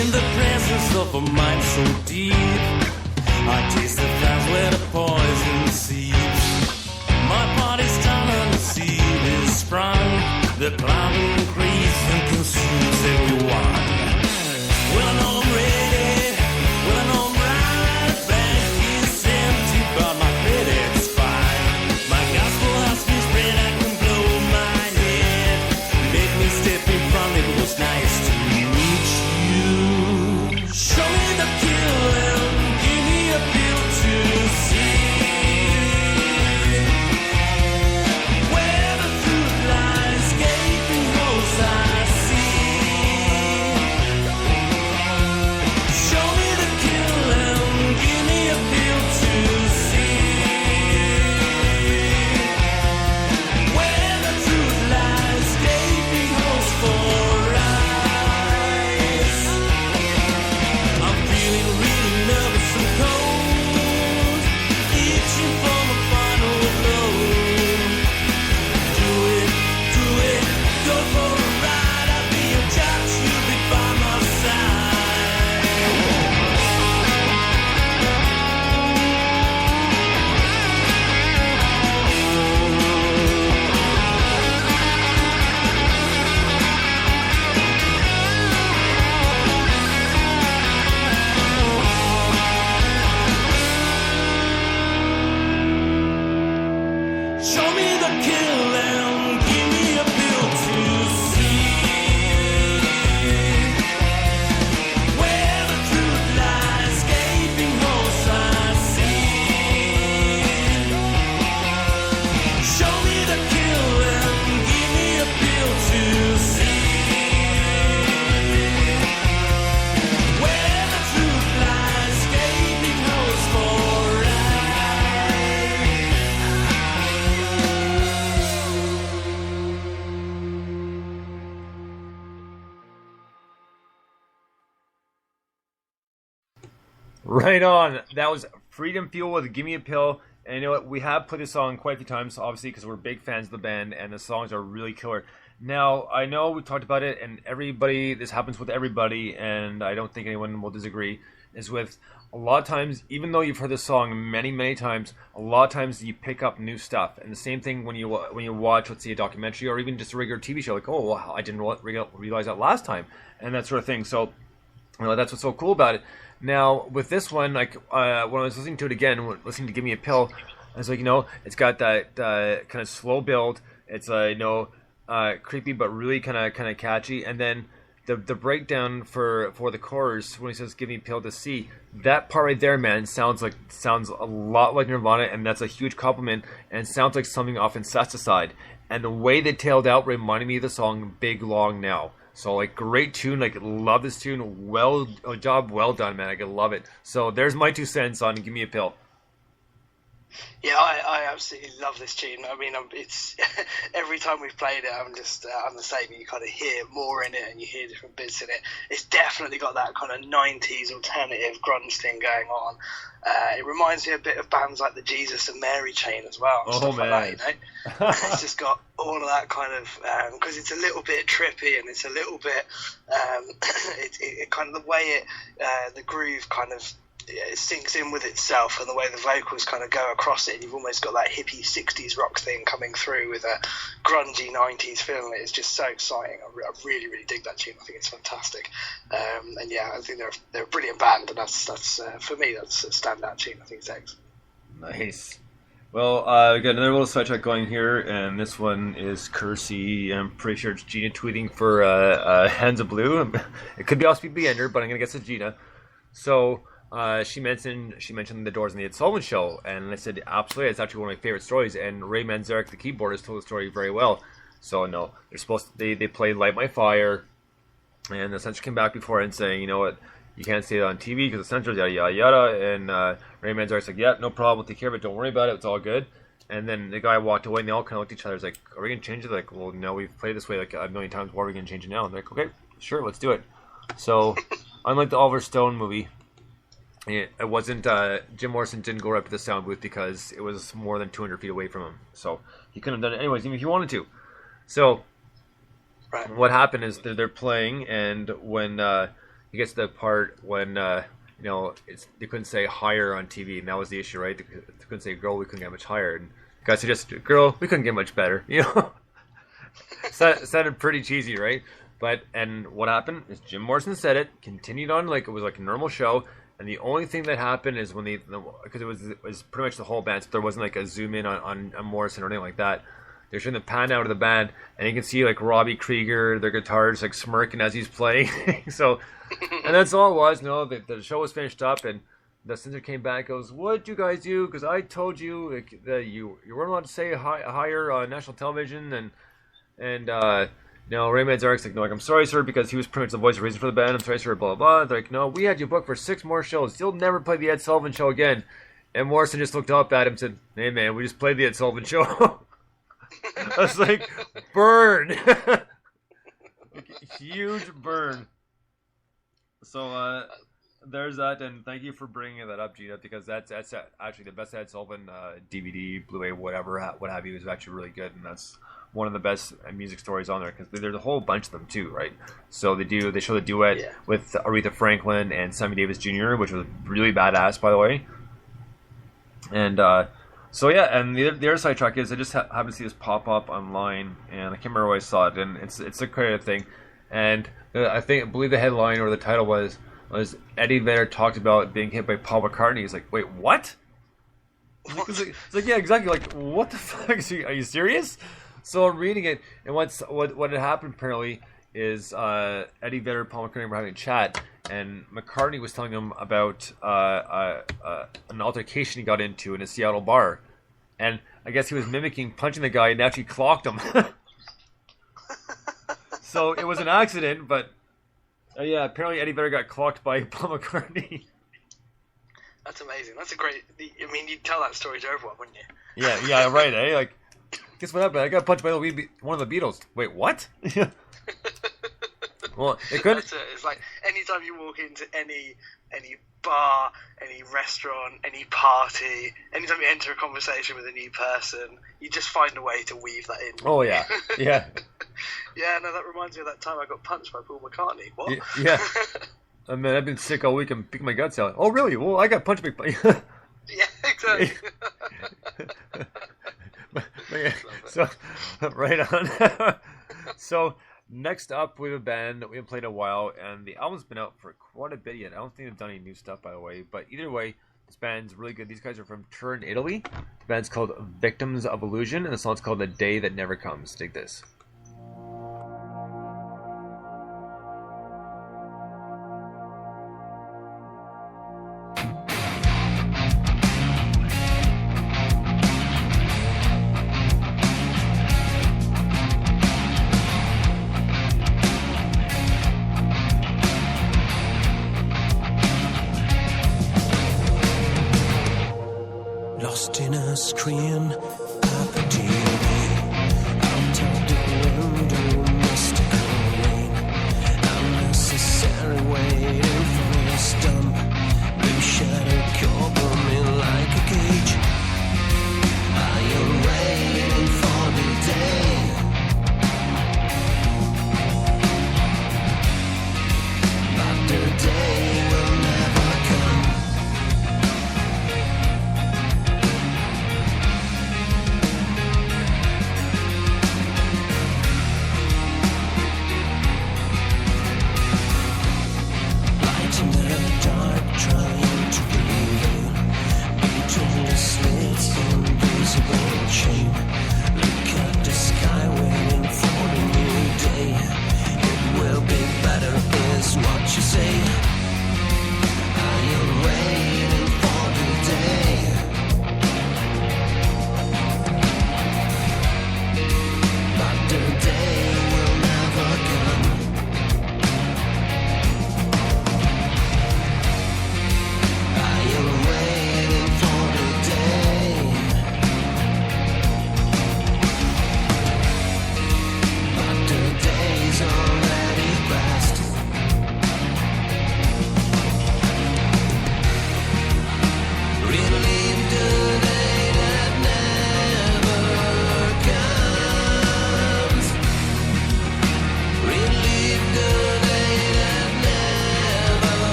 In the presence of a mind so deep, I taste the flowers where the poison seeps. My body's done and the seed is sprung. The cloud increases and consumes everyone. Well, I know I'm ready. Well, I know I'm right. Bank is empty, but my credit's fine. My gospel has been spread. I can blow my head. Make me step in front. It was nice to meet you. Show me the kill and give me a pill to see. Where the truth lies, gaping holes I see. Show me the kill and give me a pill to see. Where the truth lies, gaping holes for eyes. I'm feeling really nervous and cold, itching for my final blow. Do it, go for a ride. I'll be your judge, you'll be by my side. Show me the kill and give me a pill to see. Where the truth lies, gaping holes I see. Show me the kill and give me a pill to see. Where the truth lies, gaping holes for eyes. Right on. That was Freedom Fuel with Gimme a Pill. And you know what? We have played this song quite a few times, obviously, because we're big fans of the band, and the songs are really killer. Now, I know we talked about it, and everybody, this happens with everybody, and I don't think anyone will disagree, is with a lot of times, even though you've heard this song many, many times, a lot of times you pick up new stuff. And the same thing when you watch, let's say, a documentary or even just a regular TV show, like, oh, well, I didn't realize that last time, and that sort of thing. So, you know, that's what's so cool about it. Now, with this one, like, when I was listening to it again, listening to Give Me a Pill, I was like, you know, it's got that kind of slow build. It's, creepy but really kind of catchy. And then the breakdown for the chorus, when he says, give me a pill to see, that part right there, man, sounds a lot like Nirvana, and that's a huge compliment, and sounds like something off Incesticide. And the way they tailed out reminded me of the song Big Long Now. So, like, great tune. Like, love this tune. Well done, man. I love it. So, there's my 2 cents on Give Me a Pill. Yeah, I absolutely love this tune. I mean, it's every time we've played it, I'm the same. You kind of hear more in it, and you hear different bits in it. It's definitely got that kind of 90s alternative grunge thing going on. It reminds me a bit of bands like the Jesus and Mary Chain as well. And stuff man. like that, you know? It's just got all of that kind of, because it's a little bit trippy, and it's a little bit, it kind of the way the groove kind of, it sinks in with itself, and the way the vocals kind of go across it, and you've almost got that hippie 60s rock thing coming through with a grungy 90s feel. It's just so exciting. I really, really dig that tune. I think it's fantastic. And yeah, I think they're a brilliant band, and that's for me, that's a standout tune. I think it's excellent. Nice. Well, we got another little sidetrack going here, and this one is Kersey. I'm pretty sure it's Gina tweeting for Hands of Blue. It could be also be Ender, but I'm going to guess it's Gina. So, she mentioned the Doors and the Ed Sullivan Show, and I said absolutely, it's actually one of my favorite stories. And Ray Manzarek, the keyboardist, told the story very well. So no, they played Light My Fire, and the censor came back before and saying, you know what, you can't say it on TV because the censors, yada yada yada. And Ray Manzarek's like, yeah, no problem, we'll take care of it, don't worry about it, it's all good. And then the guy walked away, and they all kind of looked at each other. It's like, are we gonna change it? Like, well, no, we've played this way like a million times. Why are we gonna change it now? And they're like, okay, sure, let's do it. So, unlike the Oliver Stone movie, it wasn't, Jim Morrison didn't go right up to the sound booth because it was more than 200 feet away from him. So he couldn't have done it anyways, even if he wanted to. So what happened is they're playing, and when he gets to the part when they couldn't say higher on TV, and that was the issue, right? They couldn't say girl, we couldn't get much higher, and the guy suggested girl, we couldn't get much better, Sounded pretty cheesy, right? And what happened is Jim Morrison said it, continued on like it was like a normal show, and the only thing that happened is when because it was pretty much the whole band, so there wasn't like a zoom in on Morrison or anything like that. They're showing the pan out of the band, and you can see like Robbie Krieger, their guitarist, like smirking as he's playing. So, and that's all it was. The show was finished up, and the censor came back. Goes, "What'd you guys do? Because I told you that you weren't allowed to say higher on national television." And Ray Manzarek's like, "No, like I'm sorry, sir, because he was pretty much the voice of reason for the band. I'm sorry, sir, blah blah." They're like, "No, we had you booked for 6 more shows. You'll never play the Ed Sullivan Show again." And Morrison just looked up at him and said, "Hey man, we just played the Ed Sullivan Show." I was like, burn. Huge burn. So there's that, and thank you for bringing that up, Gina, because that's actually the best Ed Sullivan DVD, Blu-ray, whatever, what have you, is actually really good, and that's one of the best music stories on there, because there's a whole bunch of them too, right? So they show the duet with Aretha Franklin and Sammy Davis Jr., which was really badass, by the way. And so yeah, and the other side track is I just happened to see this pop up online, and I can't remember where I saw it, and it's a creative thing, and I believe the headline or the title was Eddie Vedder talked about being hit by Paul McCartney. He's like, wait, what? It's like yeah, exactly. Like, what the fuck? Are you serious? So I'm reading it, and what had happened apparently is Eddie Vedder and Paul McCartney were having a chat, and McCartney was telling him about an altercation he got into in a Seattle bar, and I guess he was mimicking punching the guy and actually clocked him. So it was an accident, but yeah, apparently Eddie Vedder got clocked by Paul McCartney. That's amazing. That's a great. I mean, you'd tell that story to everyone, wouldn't you? Yeah, right. Eh? Like, guess what happened? I got punched by one of the Beatles. Wait, what? Well, it could. It's like anytime you walk into any bar, any restaurant, any party, anytime you enter a conversation with a new person, you just find a way to weave that in. Oh yeah, yeah. Yeah, no, that reminds me of that time I got punched by Paul McCartney. What? Yeah. I mean, I've been sick all week and picking my guts out. Oh really? Well, I got punched by. Yeah, exactly. But yeah, so right on. So next up, we have a band that we haven't played in a while, and the album's been out for quite a bit yet. I don't think they've done any new stuff, by the way. But either way, this band's really good. These guys are from Turin, Italy. The band's called Victims of Illusion, and the song's called The Day That Never Comes. Dig this. Lost in a screen opportunity, I'm tempted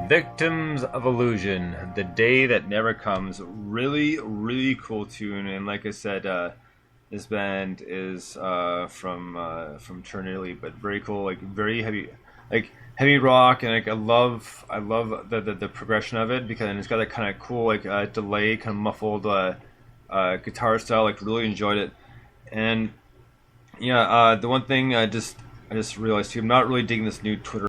Victims of Illusion, The Day That Never Comes. Really, really cool tune. And like I said, this band is from Turin, Italy, but very cool, like very heavy, like heavy rock, and like I love the progression of it, because it's got that kind of cool like delay, kind of muffled guitar style. Like really enjoyed it. And yeah, the one thing I just realized too, I'm not really digging this new Twitter